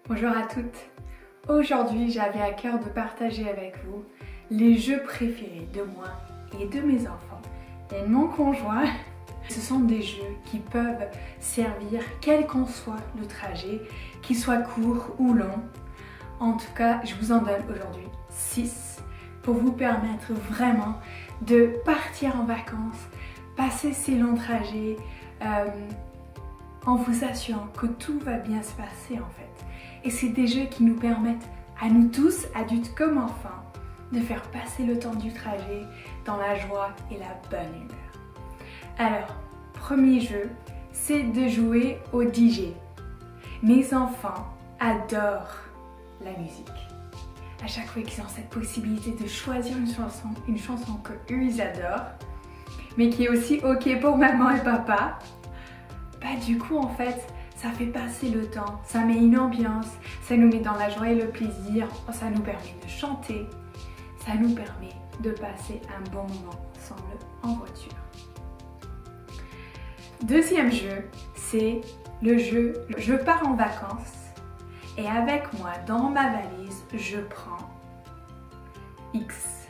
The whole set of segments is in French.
Bonjour à toutes. Aujourd'hui, j'avais à cœur de partager avec vous les jeux préférés de moi et de mes enfants et de mon conjoint. Ce sont des jeux qui peuvent servir quel qu'en soit le trajet, qu'il soit court ou long. En tout cas, je vous en donne aujourd'hui 6 pour vous permettre vraiment de partir en vacances, passer ces longs trajets en vous assurant que tout va bien se passer en fait. Et c'est des jeux qui nous permettent à nous tous, adultes comme enfants, de faire passer le temps du trajet dans la joie et la bonne humeur. Alors, premier jeu, c'est de jouer au DJ. Mes enfants adorent la musique. À chaque fois qu'ils ont cette possibilité de choisir une chanson que eux ils adorent, mais qui est aussi ok pour maman et papa, bah du coup en fait, ça fait passer le temps, ça met une ambiance, ça nous met dans la joie et le plaisir, ça nous permet de chanter, ça nous permet de passer un bon moment ensemble en voiture. Deuxième jeu, c'est le jeu je pars en vacances et avec moi dans ma valise, je prends X.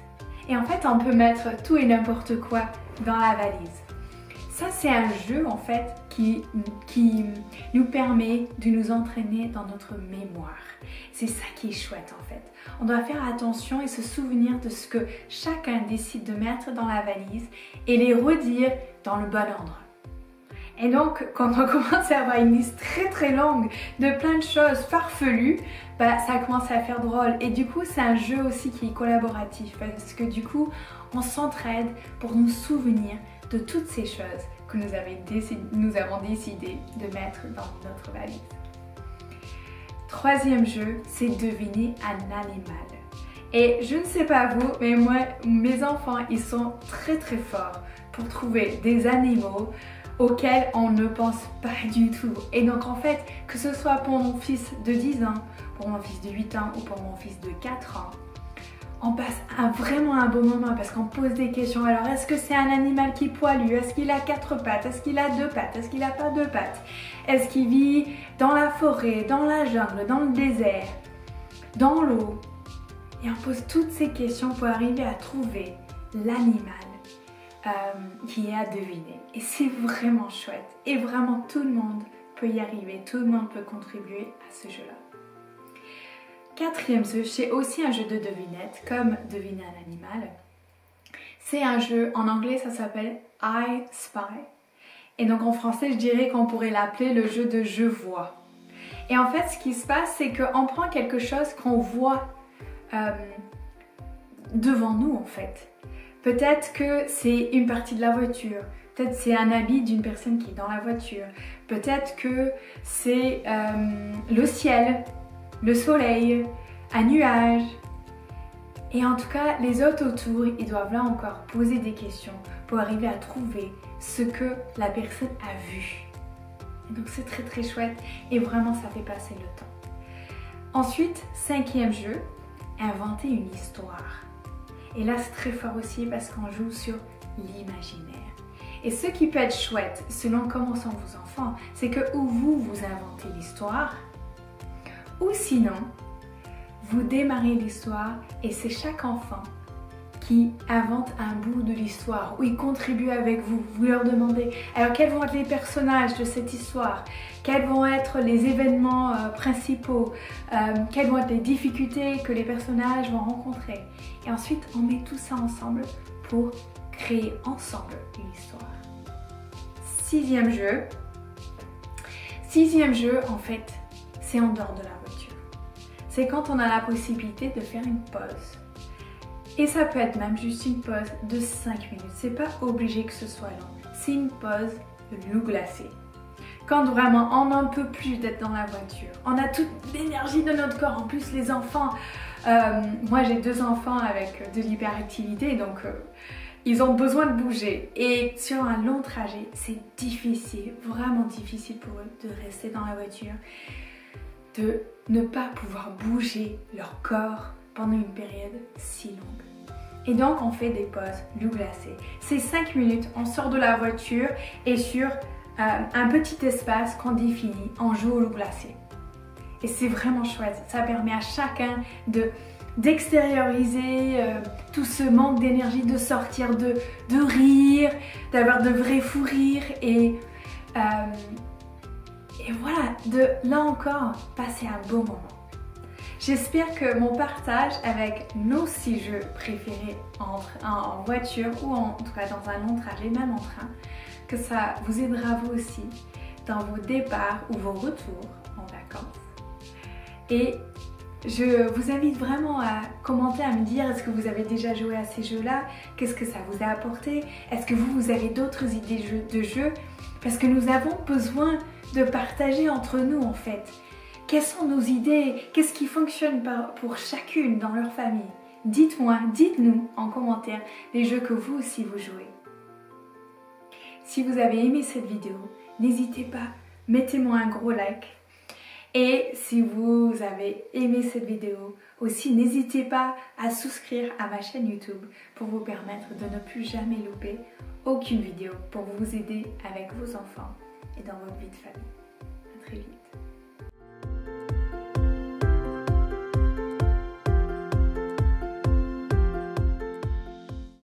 Et en fait, on peut mettre tout et n'importe quoi dans la valise. Ça, c'est un jeu en fait qui nous permet de nous entraîner dans notre mémoire. C'est ça qui est chouette en fait. On doit faire attention et se souvenir de ce que chacun décide de mettre dans la valise et les redire dans le bon ordre. Et donc, quand on commence à avoir une liste très longue de plein de choses farfelues, bah, ça commence à faire drôle. Et du coup, c'est un jeu aussi qui est collaboratif parce que du coup, on s'entraide pour nous souvenir de toutes ces choses que nous avons décidé de mettre dans notre valise. Troisième jeu, c'est deviner un animal. Et je ne sais pas vous, mais moi, mes enfants, ils sont très forts pour trouver des animaux auxquels on ne pense pas du tout. Et donc en fait, que ce soit pour mon fils de 10 ans, pour mon fils de 8 ans ou pour mon fils de 4 ans, on passe vraiment un bon moment parce qu'on pose des questions. Alors, est-ce que c'est un animal qui est poilu? Est-ce qu'il a 4 pattes? Est-ce qu'il a 2 pattes? Est-ce qu'il n'a pas 2 pattes? Est-ce qu'il vit dans la forêt, dans la jungle, dans le désert, dans l'eau? Et on pose toutes ces questions pour arriver à trouver l'animal qui est à deviner. Et c'est vraiment chouette. Et vraiment, tout le monde peut y arriver. Tout le monde peut contribuer à ce jeu-là. Quatrième jeu, c'est aussi un jeu de devinette, comme deviner un animal. C'est un jeu, en anglais ça s'appelle I Spy. Et donc en français je dirais qu'on pourrait l'appeler le jeu de je vois. Et en fait ce qui se passe c'est qu'on prend quelque chose qu'on voit devant nous en fait. Peut-être que c'est une partie de la voiture, peut-être c'est un habit d'une personne qui est dans la voiture, peut-être que c'est le ciel, le soleil, un nuage. Et en tout cas, les autres autour, ils doivent là encore poser des questions pour arriver à trouver ce que la personne a vu. Et donc c'est très chouette et vraiment ça fait passer le temps. Ensuite, cinquième jeu, inventer une histoire. Et là c'est très fort aussi parce qu'on joue sur l'imaginaire. Et ce qui peut être chouette, selon comment sont vos enfants, c'est que ou vous inventez l'histoire, ou sinon, vous démarrez l'histoire et c'est chaque enfant qui invente un bout de l'histoire ou il contribue avec vous. Vous leur demandez alors quels vont être les personnages de cette histoire, quels vont être les événements principaux, quelles vont être les difficultés que les personnages vont rencontrer. Et ensuite, on met tout ça ensemble pour créer ensemble une histoire. Sixième jeu. Sixième jeu, en fait, c'est en dehors de la voiture. C'est quand on a la possibilité de faire une pause. Et ça peut être même juste une pause de 5 minutes. C'est pas obligé que ce soit long. C'est une pause de l'eau glacée. Quand vraiment on n'en peut plus d'être dans la voiture. On a toute l'énergie de notre corps. En plus les enfants, moi j'ai 2 enfants avec de l'hyperactivité donc ils ont besoin de bouger. Et sur un long trajet, c'est difficile, vraiment difficile pour eux de rester dans la voiture, de ne pas pouvoir bouger leur corps pendant une période si longue. Et donc on fait des pauses l'eau glacée. C'est 5 minutes, on sort de la voiture et sur un petit espace qu'on définit, on joue au l'eau glacée. Et c'est vraiment chouette. Ça permet à chacun d'extérioriser tout ce manque d'énergie, de sortir, de rire, d'avoir de vrais fous rires et voilà, de là encore passer un beau moment. J'espère que mon partage avec nos 6 jeux préférés en voiture ou en tout cas dans un long trajet, même en train, que ça vous aidera vous aussi dans vos départs ou vos retours en vacances. Et je vous invite vraiment à commenter, à me dire est-ce que vous avez déjà joué à ces jeux-là, qu'est-ce que ça vous a apporté, est-ce que vous avez d'autres idées de jeux, parce que nous avons besoin de partager entre nous en fait. Quelles sont nos idées? Qu'est-ce qui fonctionne pour chacune dans leur famille? Dites-moi, dites-nous en commentaire les jeux que vous aussi vous jouez. Si vous avez aimé cette vidéo, n'hésitez pas, mettez-moi un gros like. Et si vous avez aimé cette vidéo, aussi n'hésitez pas à souscrire à ma chaîne YouTube pour vous permettre de ne plus jamais louper aucune vidéo pour vous aider avec vos enfants et dans votre vie de famille. À très vite.